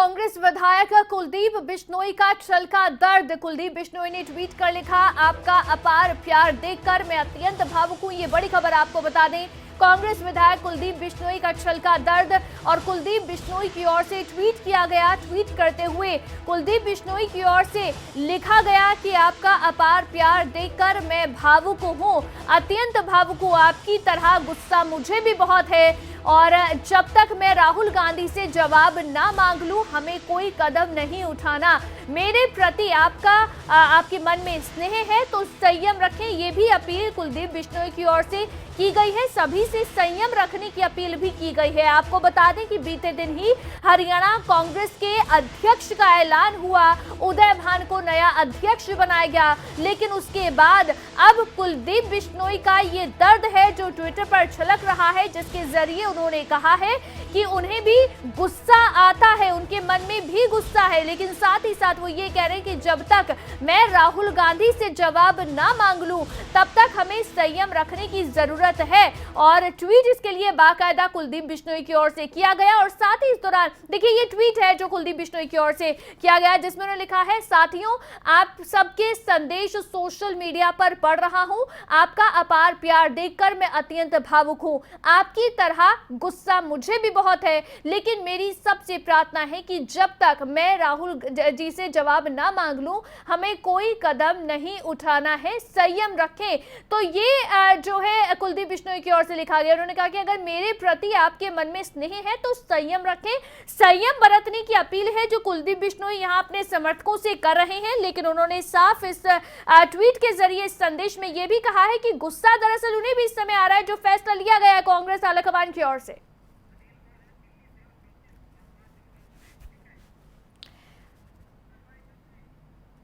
कांग्रेस विधायक कुलदीप बिश्नोई का छलका दर्द। कुलदीप बिश्नोई ने ट्वीट कर लिखा, आपका अपार प्यार देखकर मैं अत्यंत भावुक हूं। ये बड़ी खबर आपको बता दें, कांग्रेस विधायक कुलदीप बिश्नोई का छलका दर्द और कुलदीप बिश्नोई की ओर से ट्वीट किया गया। ट्वीट करते हुए कुलदीप बिश्नोई की ओर से लिखा गया कि आपका अपार प्यार देखकर मैं भावुक हूं, अत्यंत भावुक हूं। आपकी तरह गुस्सा मुझे भी बहुत है और जब तक मैं राहुल गांधी से जवाब ना मांग लूं, हमें कोई कदम नहीं उठाना। मेरे प्रति आपके मन में स्नेह है तो संयम रखें, ये भी अपील कुलदीप बिश्नोई की ओर से की गई है। सभी से संयम रखने की अपील भी की गई है। आपको बता दें कि बीते दिन ही हरियाणा कांग्रेस के अध्यक्ष का ऐलान हुआ, उदय भान को नया अध्यक्ष बनाया गया, लेकिन उसके बाद अब कुलदीप बिश्नोई का ये दर्द है जो ट्विटर पर छलक रहा है, जिसके जरिए उन्होंने कहा है कि उन्हें भी गुस्सा आता है, उनके मन में भी गुस्सा है, लेकिन साथ ही साथ वो ये कह रहे हैं कि जब तक मैं राहुल गांधी से जवाब ना मांग लूं, तब तक हमें संयम रखने की जरूरत है। और ट्वीट इसके लिए बाकायदा कुलदीप बिश्नोई की ओर से किया गया। और साथ ही इस दौरान देखिए, ये ट्वीट है जो कुलदीप बिश्नोई की ओर से किया गया, जिसमें उन्होंने लिखा है, साथियों आप सबके संदेश सोशल मीडिया पर पढ़ रहा हूं, आपका अपार प्यार देखकर मैं अत्यंत भावुक हूं। आपकी तरह गुस्सा मुझे भी बहुत है, लेकिन मेरी सबसे प्रार्थना है कि जब तक मैं राहुल जी से जवाब ना मांग लूं, हमें कोई कदम नहीं उठाना है, संयम रखें। तो ये जो है कुलदीप बिश्नोई की ओर से लिखा गया। उन्होंने कहा कि अगर मेरे प्रति आपके मन में स्नेह है तो संयम रखें, संयम बरतने की अपील है जो कुलदीप बिश्नोई यहां अपने समर्थकों से कर रहे हैं। लेकिन उन्होंने साफ इस ट्वीट के जरिए इस संदेश में यह भी कहा है कि गुस्सा दरअसल उन्हें भी इस समय आ रहा है जो फैसला लिया गया है कांग्रेस आलाकमान की ओर से।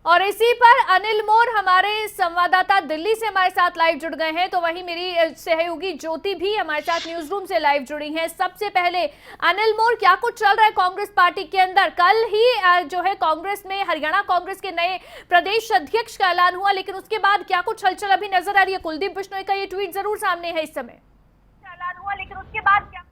और इसी पर अनिल मोर हमारे संवाददाता दिल्ली से हमारे साथ लाइव जुड़ गए हैं, तो वहीं मेरी सहयोगी ज्योति भी हमारे साथ न्यूज रूम से लाइव जुड़ी हैं। सबसे पहले अनिल मोर, क्या कुछ चल रहा है कांग्रेस पार्टी के अंदर? कल ही जो है कांग्रेस में हरियाणा कांग्रेस के नए प्रदेश अध्यक्ष का ऐलान हुआ, लेकिन उसके बाद क्या कुछ हलचल अभी नजर आ रही है? कुलदीप बिश्नोई का ये ट्वीट जरूर सामने है इस समय। ऐलान हुआ, लेकिन उसके बाद क्या?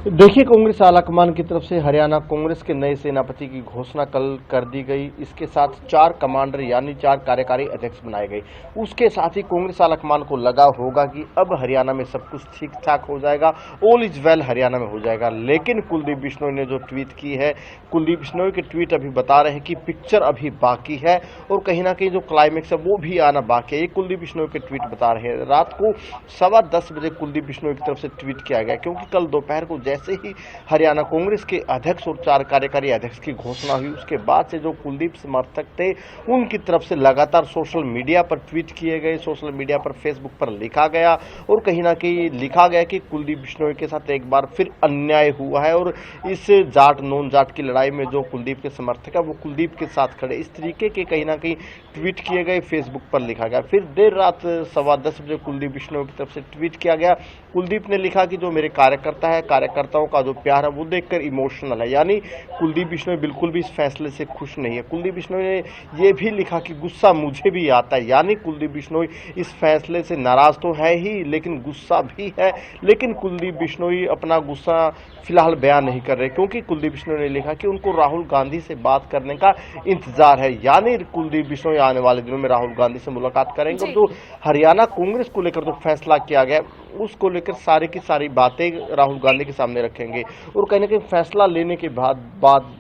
देखिए, कांग्रेस आलाकमान की तरफ से हरियाणा कांग्रेस के नए सेनापति की घोषणा कल कर दी गई। इसके साथ 4 कमांडर यानी 4 कार्यकारी अध्यक्ष बनाए गए। उसके साथ ही कांग्रेस आलाकमान को लगा होगा कि अब हरियाणा में सब कुछ ठीक ठाक हो जाएगा, ऑल इज वेल हरियाणा में हो जाएगा। लेकिन कुलदीप बिश्नोई ने जो ट्वीट की है, कुलदीप बिश्नोई के ट्वीट अभी बता रहे हैं कि पिक्चर अभी बाकी है और कहीं ना कहीं जो क्लाइमेक्स है वो भी आना बाकी है। ये कुलदीप बिश्नोई के ट्वीट बता रहे हैं। रात को 10:15 बजे कुलदीप बिश्नोई की तरफ से ट्वीट किया गया, क्योंकि कल दोपहर को जैसे ही हरियाणा कांग्रेस के अध्यक्ष और 4 कार्यकारी अध्यक्ष की घोषणा हुई, उसके बाद से जो कुलदीप समर्थक थे उनकी तरफ से लगातार सोशल मीडिया पर ट्वीट किए गए, सोशल मीडिया पर फेसबुक पर लिखा गया और कहीं ना कहीं लिखा गया कि कुलदीप बिश्नोई के साथ एक बार फिर अन्याय हुआ है और इस जाट नॉन जाट की लड़ाई में जो कुलदीप के समर्थक है वो कुलदीप के साथ खड़े। इस तरीके के कहीं ना कहीं ट्वीट किए गए, फेसबुक पर लिखा गया। फिर देर रात 10:15 बजे कुलदीप बिश्नोई की तरफ से ट्वीट किया गया। कुलदीप ने लिखा कि जो मेरे कार्यकर्ता है, कार्यकर्ताओं का जो प्यार है वो देखकर इमोशनल है, यानी कुलदीप बिश्नोई बिल्कुल भी इस फैसले से खुश नहीं है। कुलदीप बिश्नोई ने यह भी लिखा कि गुस्सा मुझे भी आता है, यानी कुलदीप बिश्नोई इस फैसले से नाराज तो है ही लेकिन गुस्सा भी है। लेकिन कुलदीप बिश्नोई अपना गुस्सा फिलहाल बयान नहीं कर रहे, क्योंकि कुलदीप बिश्नोई ने लिखा कि उनको राहुल गांधी से बात करने का इंतजार है, यानी कुलदीप बिश्नोई आने वाले दिनों में राहुल गांधी से मुलाकात करेंगे और जो हरियाणा कांग्रेस को लेकर जो फैसला किया गया उसको लेकर सारी की सारी बातें राहुल गांधी के सामने रखेंगे। और कहीं ना कहीं फैसला लेने के बाद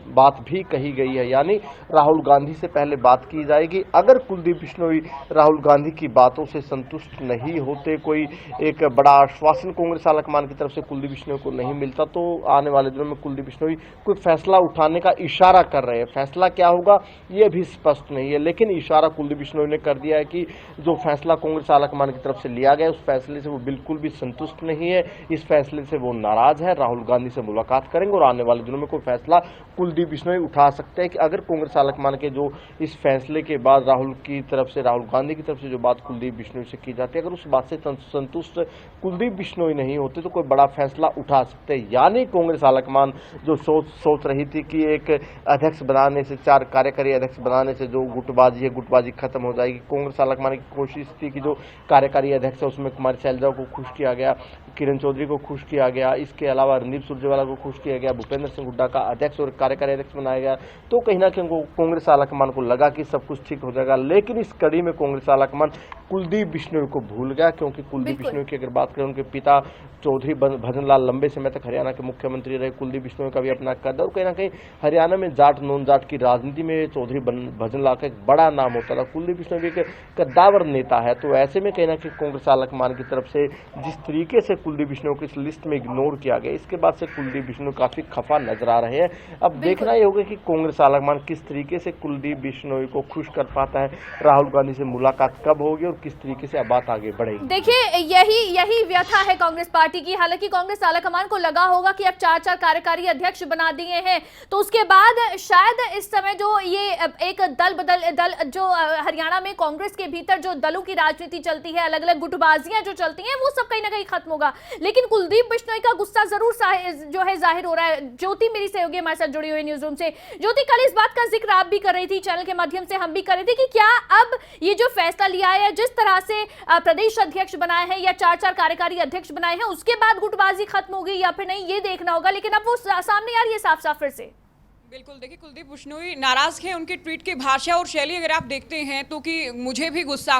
बात भी कही गई है, यानी राहुल गांधी से पहले बात की जाएगी। अगर कुलदीप बिश्नोई राहुल गांधी की बातों से संतुष्ट नहीं होते, कोई एक बड़ा आश्वासन कांग्रेस आलाकमान की तरफ से कुलदीप बिश्नोई को नहीं मिलता, तो आने वाले दिनों में कुलदीप बिश्नोई कोई फैसला उठाने का इशारा कर रहे हैं। फैसला क्या होगा ये भी स्पष्ट नहीं है, लेकिन इशारा कुलदीप बिश्नोई ने कर दिया है कि जो फैसला कांग्रेस आलाकमान की तरफ से लिया गया उस फैसले से वो बिल्कुल भी संतुष्ट नहीं है, इस फैसले से वो नाराज है, राहुल गांधी से मुलाकात करेंगे और आने वाले दिनों में कोई फैसला कुलदीप कुलदीप बिश्नोई उठा सकते हैं कि अगर कांग्रेस आलाकमान के जो इस फैसले के बाद राहुल गांधी की तरफ से जो बात कुलदीप बिश्नोई से की जाती है, अगर उस बात से संतुष्ट कुलदीप बिश्नोई नहीं होते तो कोई बड़ा फैसला उठा सकते हैं। यानी कांग्रेस आलाकमान जो सोच रही थी कि एक अध्यक्ष बनाने से, 4 कार्यकारी अध्यक्ष बनाने से जो गुटबाजी खत्म हो जाएगी। कांग्रेस आलाकमान की कोशिश थी कि जो कार्यकारी अध्यक्ष है उसमें कुमारी शैलजा को खुश किया गया, किरण चौधरी को खुश किया गया, इसके अलावा रणदीप सुरजेवाला को खुश किया गया, भूपेंद्र सिंह हुड्डा का अध्यक्ष और कार्यकारी अध्यक्ष बनाया गया। तो कहीं ना कहीं कांग्रेस आलाकमान को लगा कि सब कुछ ठीक हो जाएगा, लेकिन इस कड़ी में कांग्रेस आलाकमान कुलदीप बिश्नोई को भूल गया, क्योंकि कुलदीप बिश्नोई की अगर बात करें, उनके पिता चौधरी भजनलाल लंबे समय तक हरियाणा के मुख्यमंत्री रहे। कुलदीप बिश्नोई का भी अपना कद, और कहीं ना कहीं हरियाणा में जाट नॉन जाट की राजनीति में चौधरी भजनलाल का एक बड़ा नाम होता था। कुलदीप बिश्नोई भी एक कद्दावर नेता है, तो ऐसे में कहीं ना कहीं कांग्रेस आलाकमान की तरफ से जिस तरीके से कुलदीप बिश्नोई को इस लिस्ट में इग्नोर किया गया, इसके बाद से कुलदीप बिश्नोई काफी खफा नजर आ रहे हैं। अब देखना ये होगा कि कांग्रेस आलाकमान किस तरीके से कुलदीप बिश्नोई को खुश कर पाता है, राहुल गांधी से मुलाकात कब होगी और किस तरीके से बात आगे बढ़ेगी। देखिए, यही व्यथा है कांग्रेस पार्टी की। हालांकि कांग्रेस आलाकमान को लगा होगा कि अब 4 कार्यकारी अध्यक्ष बना दिए हैं, तो उसके बाद शायद इस समय जो ये एक दल जो हरियाणा में कांग्रेस के भीतर जो दलों की राजनीति चलती है, अलग अलग गुटबाजियां जो चलती हैं, वो सब कहीं ना कहीं खत्म होगा। लेकिन कुलदीप बिश्नोई का गुस्सा जरूर जो है जाहिर हो रहा है। ज्योति मेरी सहयोगी हमारे साथ जुड़ी हुई न्यूज रूम से। ज्योति, कल इस बात का जिक्र आप भी कर रही थी, चैनल के माध्यम से हम भी कर रहे थे कि क्या अब ये जो फैसला लिया है, जिस तरह से प्रदेश अध्यक्ष बनाए हैं या 4 कार्यकारी अध्यक्ष बनाए हैं, उसके बाद गुटबाजी खत्म होगी या फिर नहीं, ये देखना होगा। लेकिन अब वो सामने आ रही है साफ-साफ फिर से। बिल्कुल, देखिए कुलदीप बिश्नोई नाराज हैं। उनके ट्वीट की भाषा और शैली अगर आप देखते हैं तो कि मुझे भी गुस्सा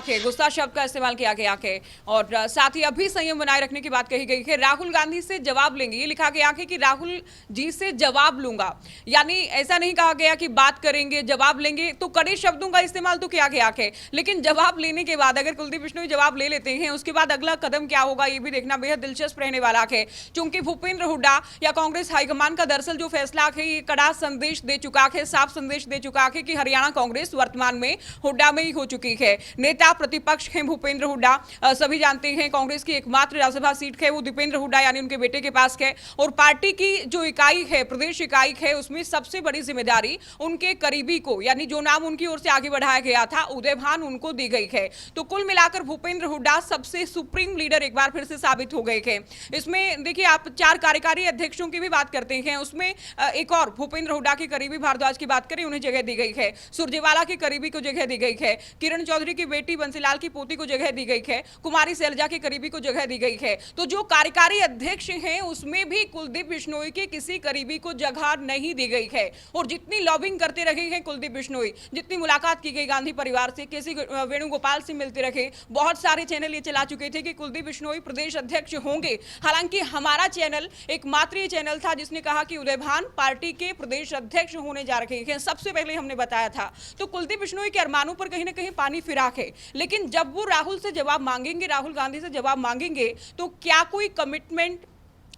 शब्द का इस्तेमाल किया गया है, और साथ ही अभी संयम बनाए रखने की बात कही गई है। राहुल गांधी से जवाब लेंगे, ये लिखा गया है कि राहुल जी से जवाब लूंगा, यानी ऐसा नहीं कहा गया कि बात करेंगे जवाब लेंगे, तो कड़े शब्दों का इस्तेमाल तो किया गया है। लेकिन जवाब लेने के बाद अगर कुलदीप बिश्नोई जवाब ले लेते हैं, उसके बाद अगला कदम क्या होगा ये भी देखना बेहद दिलचस्प रहने वाला है। क्योंकि भूपेंद्र हुड्डा या कांग्रेस हाईकमान का दरअसल जो फैसला है, ये कड़ा संदेश दे चुका है, साफ संदेश दे चुका है कि हरियाणा कांग्रेस वर्तमान में हुड्डा में ही हो चुकी है। नेता प्रतिपक्ष हैं भूपेंद्र हुड्डा, सभी जानते हैं कांग्रेस की एकमात्र राज्यसभा सीट है वो दीपेंद्र हुड्डा यानी उनके बेटे के पास है, और पार्टी की जो इकाई है, प्रदेश इकाई है, उसमें सबसे बड़ी जिम्मेदारी उनके करीबी को, यानी जो नाम उनकी ओर से आगे बढ़ाया गया था, उदय भान, उनको दी गई है। तो कुल मिलाकर भूपेंद्र हुड्डा सबसे सुप्रीम लीडर एक बार फिर से साबित हो गए हैं। इसमें देखिए, आप 4 कार्यकारी अध्यक्षों की भी बात करते हैं, उसमें एक और भूपेंद्र हुड्डा के करीबी भारद्वाज की बात करें, उन्हें जगह दी गई है। सुरजेवाला के करीबी को जगह दी गई है। किरण चौधरी की बेटी बंसीलाल की पोती को जगह दी गई है। कुमारी शैलजा के करीबी को जगह दी गई है। तो जो कार्यकारी अध्यक्ष हैं उसमें भी कुलदीप बिश्नोई के किसी करीबी को जगह नहीं दी गई है। और जितनी लॉबिंग करते रहे हैं कुलदीप बिश्नोई, जितनी मुलाकात की गई गांधी परिवार से, केसी वेणुगोपाल से मिलते रहे, बहुत सारे चैनल ये चला चुके थे कि कुलदीप बिश्नोई प्रदेश अध्यक्ष होंगे। हालांकि हमारा चैनल एकमात्र ये चैनल था जिसने कहा कि उदय भान पार्टी के प्रदेश अध्यक्ष होने जा रहे हैं, सबसे पहले हमने बताया था। तो कुलदीप बिश्नोई के अरमानों पर कहीं ना कहीं पानी फिरा है। लेकिन जब वो राहुल से जवाब मांगेंगे, राहुल गांधी से जवाब मांगेंगे, तो क्या कोई कमिटमेंट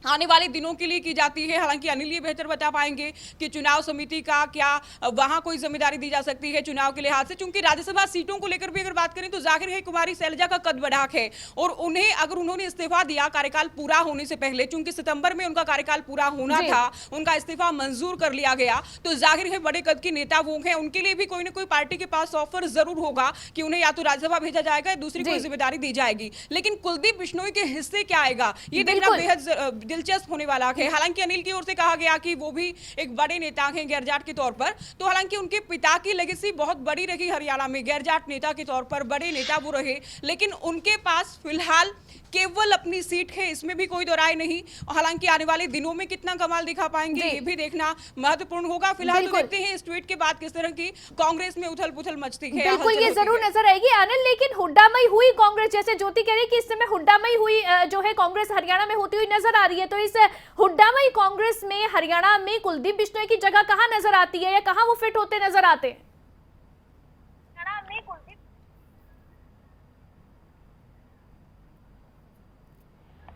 आने वाले दिनों के लिए की जाती है? हालांकि अनिल ये बेहतर बता पाएंगे कि चुनाव समिति का क्या वहां कोई जिम्मेदारी दी जा सकती है चुनाव के लिहाज से, क्योंकि राज्यसभा सीटों को लेकर भी अगर बात करें तो जाहिर है कुमारी शैलजा का कद बढ़ा है, और उन्हें अगर उन्होंने इस्तीफा दिया कार्यकाल पूरा होने से पहले, चूंकि सितंबर में उनका कार्यकाल पूरा होना था, उनका इस्तीफा मंजूर कर लिया गया, तो जाहिर है बड़े कद के नेता वो हैं, उनके लिए भी कोई ना कोई पार्टी के पास ऑफर जरूर होगा कि उन्हें या तो राज्यसभा भेजा जाएगा या दूसरी कोई जिम्मेदारी दी जाएगी। लेकिन कुलदीप बिश्नोई के हिस्से क्या आएगा ये देखना बेहद दिलचस्प होने वाला है। हालांकि अनिल की ओर से कहा गया कि वो भी एक बड़े नेता हैं गैरजाट के तौर पर, तो हालांकि उनके पिता की लेगेसी बहुत बड़ी रही हरियाणा में, गैरजाट नेता के तौर पर बड़े नेता वो रहे, लेकिन उनके पास फिलहाल केवल अपनी सीट है, इसमें भी कोई दो राय नहीं। हालांकि आने वाले दिनों में कितना कमाल दिखा पाएंगे ये भी देखना महत्वपूर्ण होगा। फिलहाल तो देखते हैं इस ट्वीट के बाद किस तरह की कांग्रेस में उथल पुथल मचती है। बिल्कुल ये जरूर नजर आएगी आनंद, लेकिन हुड्डामई हुई कांग्रेस, जैसे ज्योति कह रही कि इस समय हुड्डामई हुई जो है कांग्रेस हरियाणा में होती हुई नजर आ रही है, तो इस हुड्डामई कांग्रेस में हरियाणा में कुलदीप बिश्नोई की जगह कहां नजर आती है या कहां वो फिट होते नजर आते हैं?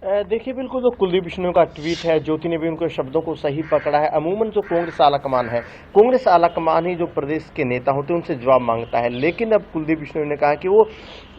देखिए, बिल्कुल जो कुलदीप बिश्नोई का ट्वीट है, ज्योति ने भी उनके शब्दों को सही पकड़ा है। अमूमन जो कांग्रेस आलाकमान है, कांग्रेस आलाकमान ही जो प्रदेश के नेता होते हैं उनसे जवाब मांगता है, लेकिन अब कुलदीप बिश्नोई ने कहा कि वो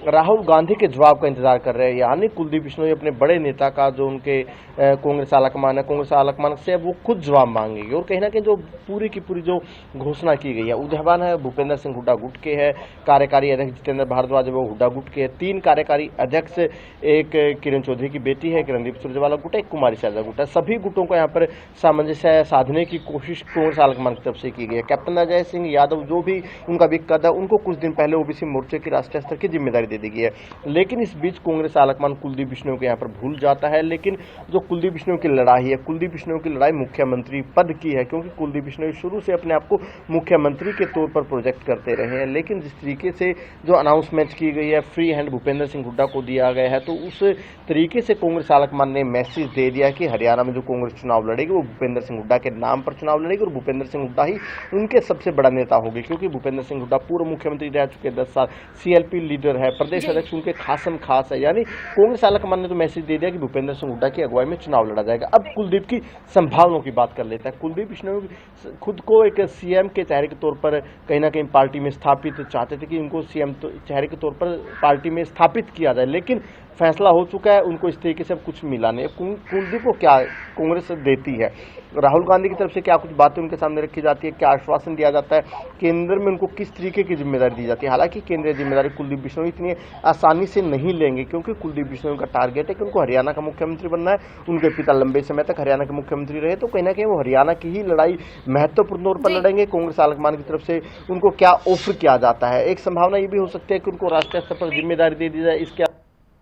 राहुल गांधी के जवाब का इंतजार कर रहे हैं। यानी कुलदीप बिश्नोई अपने बड़े नेता का, जो उनके कांग्रेस आलाकमान है, कांग्रेस आलाकमान से वो खुद जवाब मांगेंगे। और कहीं ना कहीं जो पूरी की पूरी जो घोषणा की गई है, उद्यान है भूपेंद्र सिंह हुड्डा गुट के है, कार्यकारी अध्यक्ष जितेंद्र भारद्वाज वो हुड्डा गुट के है, 3 कार्यकारी अध्यक्ष, एक किरण चौधरी की बेटी है किरणदीप सुरजेवाला गुट है, एक कुमारी शैलजा गुट है। सभी गुटों को यहाँ पर सामंजस्य साधने की कोशिश कांग्रेस आलाकमान की तरफ से की गई है। कैप्टन अजय सिंह यादव जो भी उनका भी कद है, उनको कुछ दिन पहले ओबीसी मोर्चे की राष्ट्रीय स्तर की जिम्मेदारी दे दी गई है। लेकिन इस बीच कांग्रेस आलाकमान कुलदीप बिश्नोई को यहाँ पर भूल जाता है। लेकिन जो कुलदीप बिश्नोई की लड़ाई है, कुलदीप बिश्नोई की लड़ाई मुख्यमंत्री पद की है, क्योंकि कुलदीप बिश्नोई शुरू से अपने आप को मुख्यमंत्री के तौर पर प्रोजेक्ट करते रहे हैं। लेकिन जिस तरीके से जो अनाउंसमेंट की गई है, फ्री हैंड भूपेंद्र सिंह हुड्डा को दिया गया है, तो उस तरीके से कांग्रेस आलाकमान ने मैसेज दे दिया कि हरियाणा में जो कांग्रेस चुनाव लड़ेगी वो भूपेंद्र सिंह हुड्डा के नाम पर चुनाव लड़ेगी, और भूपेंद्र सिंह हुड्डा ही उनके सबसे बड़ा नेता होगी। क्योंकि भूपेंद्र सिंह हुड्डा पूर्व मुख्यमंत्री रह चुके 10 साल, सीएलपी लीडर है, प्रदेश अध्यक्ष उनके खासम खास है। यानी कांग्रेस आलाकमान ने तो मैसेज दे दिया कि भूपेंद्र सिंह हुड्डा की अगुवाई में चुनाव लड़ा जाएगा। अब कुलदीप की संभावनाओं की बात कर लेता है। कुलदीप बिश्नोई खुद को एक सीएम के चेहरे के तौर पर कहीं ना कहीं पार्टी में स्थापित चाहते थे कि उनको सीएम चेहरे के तौर पर पार्टी में स्थापित किया जाए, लेकिन फैसला हो चुका है, उनको इस तरीके से अब कुछ मिला नहीं। कुलदीप को क्या कांग्रेस देती है, राहुल गांधी की तरफ से क्या कुछ बातें उनके सामने रखी जाती है, क्या आश्वासन दिया जाता है, केंद्र में उनको किस तरीके की जिम्मेदारी दी जाती है। हालांकि केंद्रीय जिम्मेदारी कुलदीप बिश्नोई इतनी आसानी से नहीं लेंगे, क्योंकि कुलदीप बिश्नोई का टारगेट है कि उनको हरियाणा का मुख्यमंत्री बनना है। उनके पिता लंबे समय तक हरियाणा के मुख्यमंत्री रहे, तो कहीं ना कहीं वो हरियाणा की ही लड़ाई महत्वपूर्ण तौर पर लड़ेंगे। कांग्रेस आलाकमान की तरफ से उनको क्या ऑफर किया जाता है, एक संभावना ये भी हो सकती है कि उनको राष्ट्रीय स्तर पर जिम्मेदारी दे दी जाए। इसके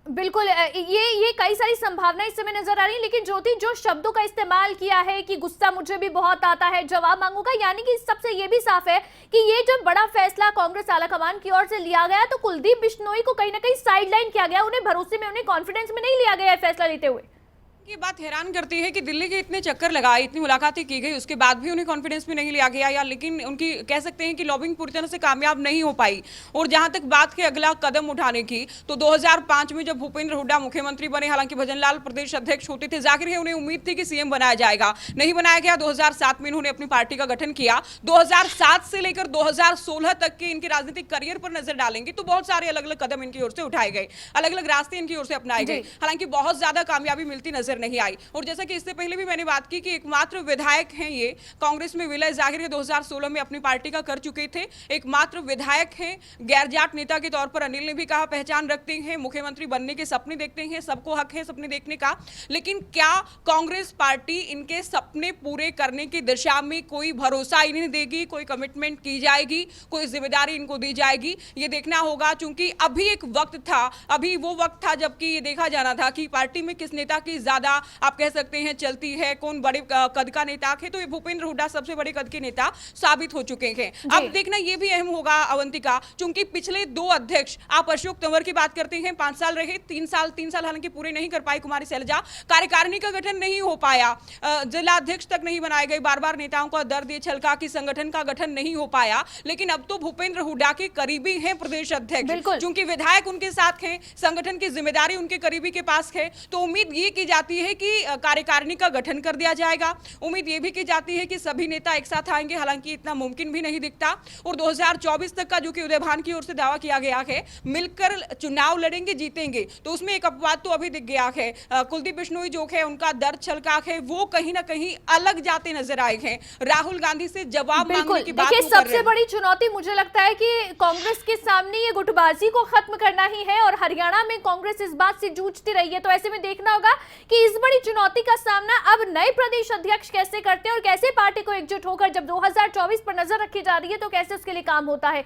बिल्कुल, ये कई सारी संभावनाएं इस समय नजर आ रही है। लेकिन ज्योति, जो शब्दों का इस्तेमाल किया है कि गुस्सा मुझे भी बहुत आता है, जवाब मांगूंगा, यानी कि सबसे ये भी साफ है कि ये जो बड़ा फैसला कांग्रेस आलाकमान की ओर से लिया गया, तो कुलदीप बिश्नोई को कहीं ना कहीं साइडलाइन किया गया, उन्हें भरोसे में, उन्हें कॉन्फिडेंस में नहीं लिया गया है फैसला लेते हुए। ये बात हैरान करती है कि दिल्ली के इतने चक्कर लगाए, इतनी मुलाकातें की गई, उसके बाद भी उन्हें कॉन्फिडेंस में नहीं लिया गया, या लेकिन उनकी कह सकते हैं कि लॉबिंग पूरी तरह से कामयाब नहीं हो पाई। और जहां तक बात के अगला कदम उठाने की, तो 2005 में जब भूपेंद्र हुड्डा मुख्यमंत्री बने, हालांकि भजन लाल प्रदेश अध्यक्ष होते थे, जाहिर है उन्हें उम्मीद थी कि सीएम बनाया जाएगा, नहीं बनाया गया। 2007 में उन्होंने अपनी पार्टी का गठन किया। 2007 से लेकर 2016 तक के इनके राजनीतिक करियर पर नजर डालेंगे तो बहुत सारे अलग अलग कदम इनकी ओर से उठाए गए, अलग अलग रास्ते इनकी ओर से अपनाए गए, हालांकि बहुत ज्यादा कामयाबी मिलती नजर नहीं आई। और जैसा कि इससे पहले भी मैंने बात की कि एकमात्र विधायक हैं ये, कांग्रेस में विलय जाहिर है 2016 में अपनी पार्टी का कर चुके थे, एकमात्र विधायक हैं, गैरजाट नेता के तौर पर अनिल ने भी कहा पहचान रखते हैं, मुख्यमंत्री बनने के सपने देखते हैं, सबको हक है सपने देखने का। लेकिन क्या कांग्रेस पार्टी इनके सपने पूरे करने की दिशा में कोई भरोसा इन्हें देगी, कोई कमिटमेंट की जाएगी, कोई जिम्मेदारी इनको दी जाएगी, ये देखना होगा। चूंकि अभी एक वक्त था, अभी वो वक्त था जबकि ये देखा जाना था कि पार्टी में किस नेता की ज्यादा आप कह सकते हैं चलती है, कौन बड़े कद का नेता है, तो ये भूपेंद्र हुड्डा सबसे बड़े कद के नेता साबित हो चुके हैं। अब देखना ये भी अहम होगा अवंतिका, चूंकि पिछले 2 अध्यक्ष, आप अशोक तंवर की बात करते हैं, 5 साल रहे, 3 साल हालांकि पूरे नहीं कर पाई कुमारी शैलजा, कार्यकारिणी का गठन नहीं हो पाया, जिला अध्यक्ष तक नहीं बनाए गए, बार बार नेताओं का दर्द ये छलका कि संगठन का गठन नहीं हो पाया। लेकिन अब तो भूपेंद्र हुड्डा के करीबी हैं प्रदेश अध्यक्ष, चूंकि विधायक उनके साथ हैं, संगठन की जिम्मेदारी उनके करीबी के पास है, तो उम्मीद ये की जाती है कि कार्यकारिणी का गठन कर दिया जाएगा। उम्मीद ये भी की जाती है कि सभी नेता एक साथ आएंगे, हालांकि इतना मुमकिन भी नहीं दिखता। और 2024 तक का जो कि उदयभान की ओर से दावा किया गया है, मिलकर चुनाव लड़ेंगे जीतेंगे, तो उसमें एक अपवाद तो अभी दिख गया है। कुलदीप बिश्नोई जो है उनका दर्द छलका है, वो कहीं ना कहीं अलग जाते नजर आए हैं, राहुल गांधी से जवाब मांगने की बात कर रहे हैं। सबसे बड़ी चुनौती मुझे लगता है कि कांग्रेस के सामने ये गुटबाजी को खत्म करना ही है, और हरियाणा में कांग्रेस इस बात से जूझती रही है, तो ऐसे में देखना होगा कि इस बड़ी चुनौती का सामना अब नए प्रदेश अध्यक्ष कैसे करते हैं, और कैसे पार्टी को एकजुट होकर, जब 2024 पर नजर रखी जा रही है, तो कैसे उसके लिए काम होता है।